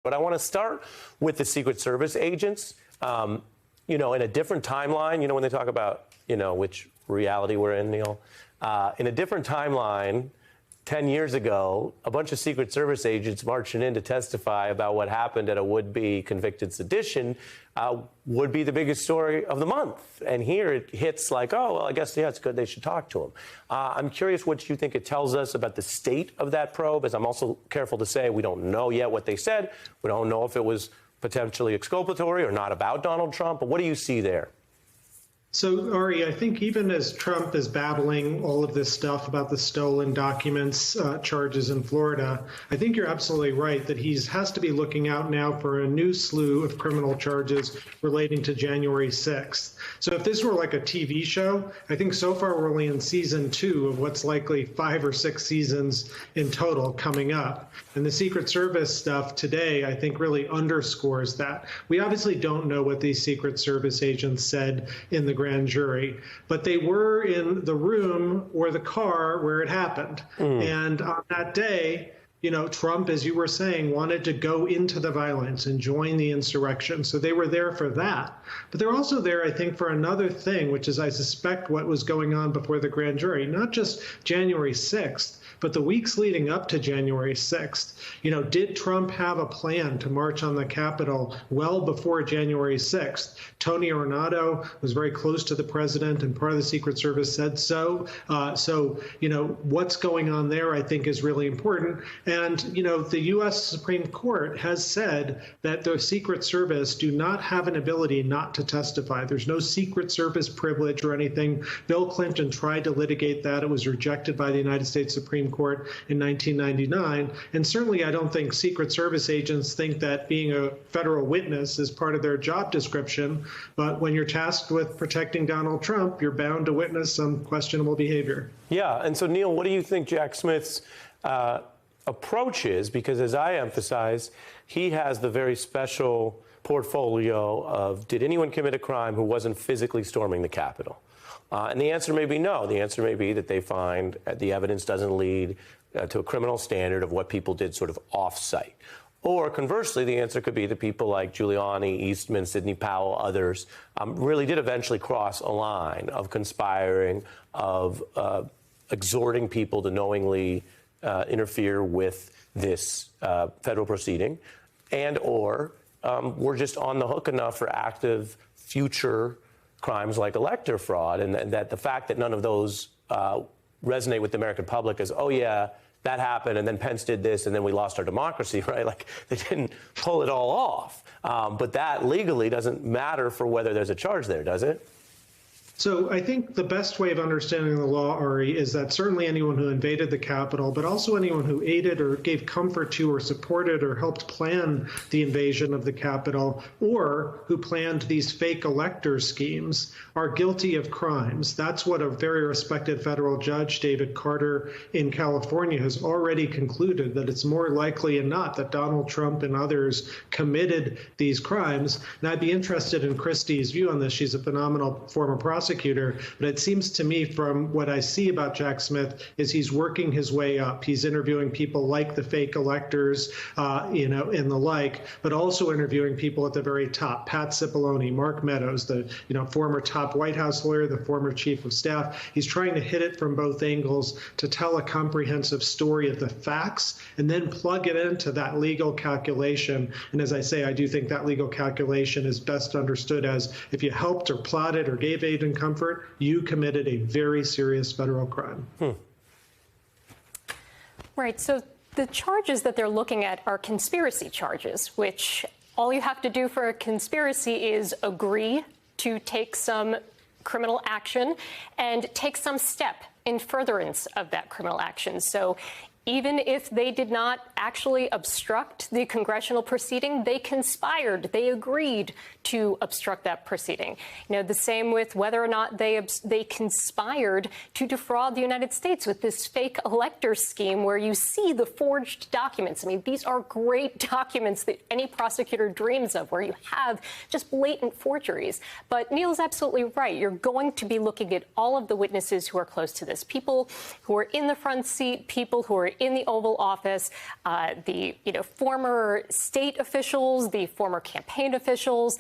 But I want to start with the Secret Service agents. In a different timeline, when they talk about, which reality we're in, Neil, in a different timeline, 10 years ago, a bunch of Secret Service agents marching in to testify about what happened at a would-be convicted sedition would be the biggest story of the month. And here it hits like, oh, well, I guess, yeah, it's good. They should talk to him. I'm curious what you think it tells us about the state of that probe, as I'm also careful to say we don't know yet what they said. We don't know if it was potentially exculpatory or not about Donald Trump. But what do you see there? So, Ari, I think even as Trump is battling all of this stuff about the stolen documents charges in Florida, I think you're absolutely right that he has to be looking out now for a new slew of criminal charges relating to January 6th. So if this were like a TV show, I think so far we're only in season 2 of what's likely 5 or 6 seasons in total coming up. And the Secret Service stuff today, I think, really underscores that. We obviously don't know what these Secret Service agents said in the grand jury, but they were in the room or the car where it happened. And on that day, Trump, as you were saying, wanted to go into the violence and join the insurrection. So they were there for that. But they're also there, I think, for another thing, which is, I suspect, what was going on before the grand jury, not just January 6th, but the weeks leading up to January 6th. Did Trump have a plan to march on the Capitol well before January 6th? Tony Ornato was very close to the president, and part of the Secret Service said so. What's going on there, I think, is really important. And, the U.S. Supreme Court has said that the Secret Service do not have an ability not to testify. There's no Secret Service privilege or anything. Bill Clinton tried to litigate that. It was rejected by the United States Supreme Court in 1999. And certainly I don't think Secret Service agents think that being a federal witness is part of their job description. But when you're tasked with protecting Donald Trump, you're bound to witness some questionable behavior. Yeah. And so, Neil, what do you think Jack Smith's approach is? Because as I emphasize, he has the very special portfolio of, did anyone commit a crime who wasn't physically storming the Capitol? And the answer may be no. The answer may be that they find the evidence doesn't lead to a criminal standard of what people did sort of off-site. Or conversely, the answer could be that people like Giuliani, Eastman, Sidney Powell, others really did eventually cross a line of conspiring, of exhorting people to knowingly interfere with this federal proceeding, and or we're just on the hook enough for active future crimes like elector fraud, and that the fact that none of those resonate with the American public as, oh, yeah, that happened, and then Pence did this, and then we lost our democracy, right? Like, they didn't pull it all off. But that legally doesn't matter for whether there's a charge there, does it? So I think the best way of understanding the law, Ari, is that certainly anyone who invaded the Capitol, but also anyone who aided or gave comfort to or supported or helped plan the invasion of the Capitol, or who planned these fake elector schemes, are guilty of crimes. That's what a very respected federal judge, David Carter in California, has already concluded, that it's more likely than not that Donald Trump and others committed these crimes. And I'd be interested in Christie's view on this. She's a phenomenal former prosecutor, but it seems to me from what I see about Jack Smith is he's working his way up. He's interviewing people like the fake electors, and the like, but also interviewing people at the very top. Pat Cipollone, Mark Meadows, the former top White House lawyer, the former chief of staff. He's trying to hit it from both angles to tell a comprehensive story of the facts and then plug it into that legal calculation. And as I say, I do think that legal calculation is best understood as if you helped or plotted or gave aid and comfort, you committed a very serious federal crime. Right. So the charges that they're looking at are conspiracy charges, which all you have to do for a conspiracy is agree to take some criminal action and take some step in furtherance of that criminal action. So even if they did not actually obstruct the congressional proceeding, they conspired, they agreed to obstruct that proceeding. The same with whether or not they conspired to defraud the United States with this fake elector scheme where you see the forged documents. I mean, these are great documents that any prosecutor dreams of, where you have just blatant forgeries. But Neil's absolutely right. You're going to be looking at all of the witnesses who are close to this, people who are in the front seat, people who are in the Oval Office, the former state officials, the former campaign officials,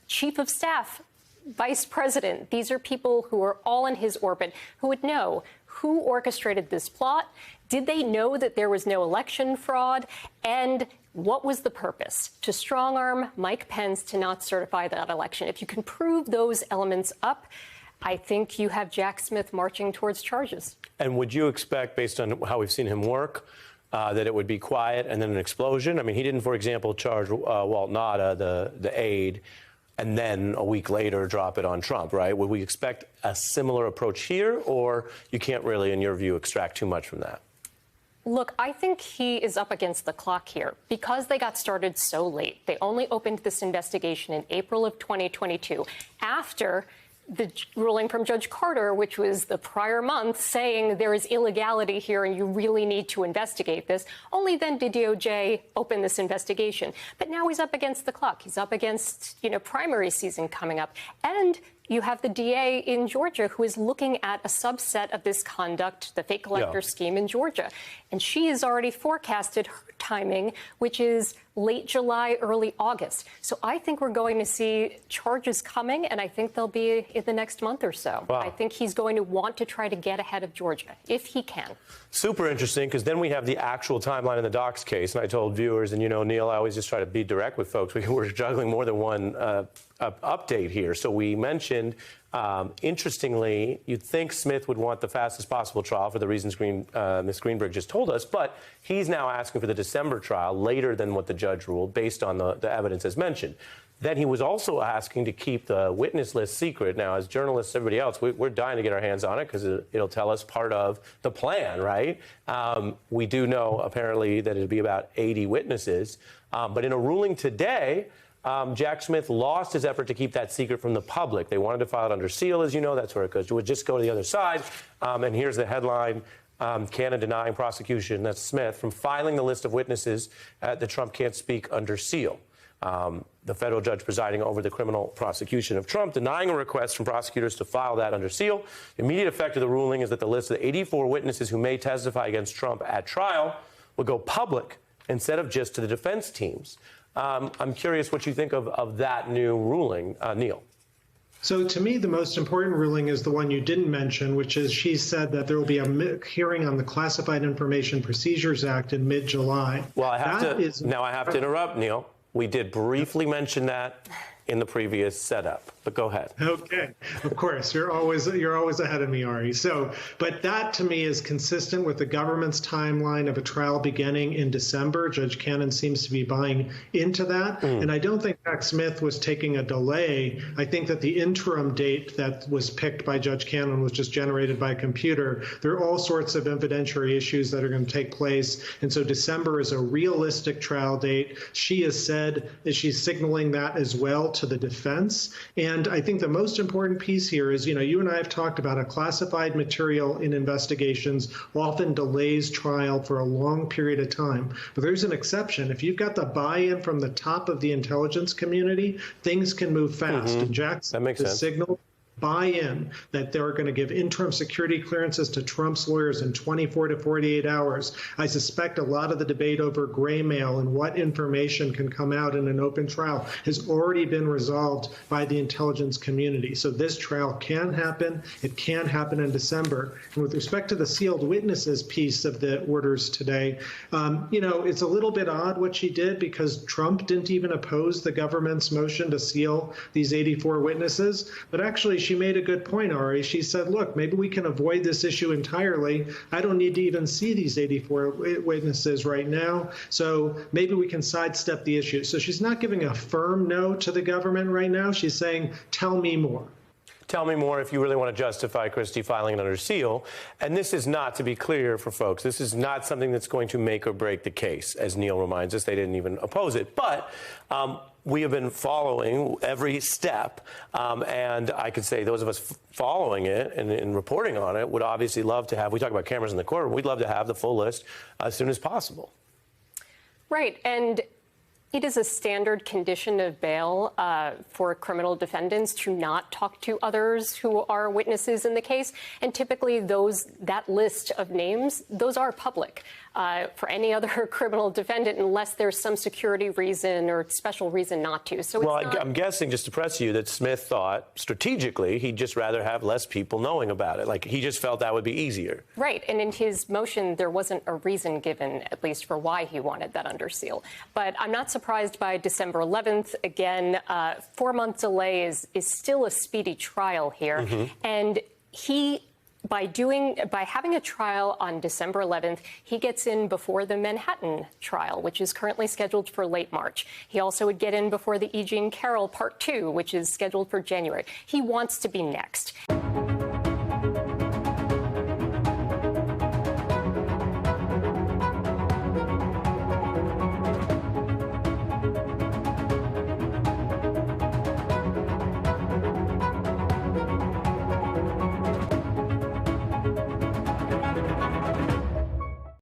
chief of staff, vice president. These are people who are all in his orbit who would know who orchestrated this plot. Did they know that there was no election fraud? And what was the purpose? To strong-arm Mike Pence to not certify that election. If you can prove those elements up, I think you have Jack Smith marching towards charges. And would you expect, based on how we've seen him work, that it would be quiet and then an explosion? I mean, he didn't, for example, charge Walt Nauta, the aide, and then a week later drop it on Trump, right? Would we expect a similar approach here, or you can't really, in your view, extract too much from that? Look, I think he is up against the clock here because they got started so late. They only opened this investigation in April of 2022 after the ruling from Judge Carter, which was the prior month, saying there is illegality here and you really need to investigate this. Only then did DOJ open this investigation. But now he's up against the clock. He's up against, primary season coming up. And you have the DA in Georgia who is looking at a subset of this conduct, the fake collector scheme in Georgia. And she has already forecasted her timing, which is late July, early August. So I think we're going to see charges coming, and I think they'll be in the next month or so. Wow. I think he's going to want to try to get ahead of Georgia, if he can. Super interesting, because then we have the actual timeline in the Docs case. And I told viewers, and Neil, I always just try to be direct with folks. We're juggling more than one update here. So we mentioned, interestingly, you'd think Smith would want the fastest possible trial for the reasons Ms. Greenberg just told us, but he's now asking for the December trial later than what the judge ruled based on the evidence as mentioned. Then he was also asking to keep the witness list secret. Now, as journalists, everybody else, we're dying to get our hands on it because it'll tell us part of the plan, right? We do know, apparently, that it'll be about 80 witnesses. But in a ruling today, Jack Smith lost his effort to keep that secret from the public. They wanted to file it under seal, as you know. That's where it goes. It would just go to the other side. And here's the headline. Cannon denying prosecution, that's Smith, from filing the list of witnesses that Trump can't speak under seal. The federal judge presiding over the criminal prosecution of Trump denying a request from prosecutors to file that under seal. The immediate effect of the ruling is that the list of 84 witnesses who may testify against Trump at trial will go public instead of just to the defense teams. I'm curious what you think of that new ruling, Neil. So to me, the most important ruling is the one you didn't mention, which is she said that there will be a hearing on the Classified Information Procedures Act in mid-July. Well, I have to interrupt, Neil. We did briefly mention that in the previous setup, but go ahead. Okay, of course, you're always ahead of me, Ari. But that to me is consistent with the government's timeline of a trial beginning in December. Judge Cannon seems to be buying into that, and I don't think Jack Smith was taking a delay. I think that the interim date that was picked by Judge Cannon was just generated by a computer. There are all sorts of evidentiary issues that are going to take place, and so December is a realistic trial date. She has said that she's signaling that as well to the defense. And I think the most important piece here is, you and I have talked about a classified material in investigations often delays trial for a long period of time. But there's an exception. If you've got the buy-in from the top of the intelligence community, things can move fast. And Jackson has signaled buy-in that they're going to give interim security clearances to Trump's lawyers in 24 to 48 hours. I suspect a lot of the debate over gray mail and what information can come out in an open trial has already been resolved by the intelligence community. So this trial can happen. It can happen in December. And with respect to the sealed witnesses piece of the orders today, it's a little bit odd what she did because Trump didn't even oppose the government's motion to seal these 84 witnesses. But actually, she made a good point, Ari. She said, look, maybe we can avoid this issue entirely. I don't need to even see these 84 witnesses right now. So maybe we can sidestep the issue. So she's not giving a firm no to the government right now. She's saying, tell me more. Tell me more if you really want to justify Christie filing it under seal. And this is not, to be clear for folks, this is not something that's going to make or break the case. As Neil reminds us, they didn't even oppose it. But we have been following every step. And I could say those of us following it and reporting on it would obviously love to have, we talk about cameras in the courtroom, we'd love to have the full list as soon as possible. Right. And It is a standard condition of bail for criminal defendants to not talk to others who are witnesses in the case. And typically that list of names, those are public for any other criminal defendant unless there's some security reason or special reason not to. So Well, it's I'm guessing, just to press you, that Smith thought strategically he'd just rather have less people knowing about it. Like, he just felt that would be easier. Right. And in his motion, there wasn't a reason given, at least for why he wanted that under seal. But I'm not surprised by December 11th. Again, 4-month delay is still a speedy trial here. And by having a trial on December 11th, he gets in before the Manhattan trial, which is currently scheduled for late March. He also would get in before the E. Jean Carroll Part 2, which is scheduled for January. He wants to be next.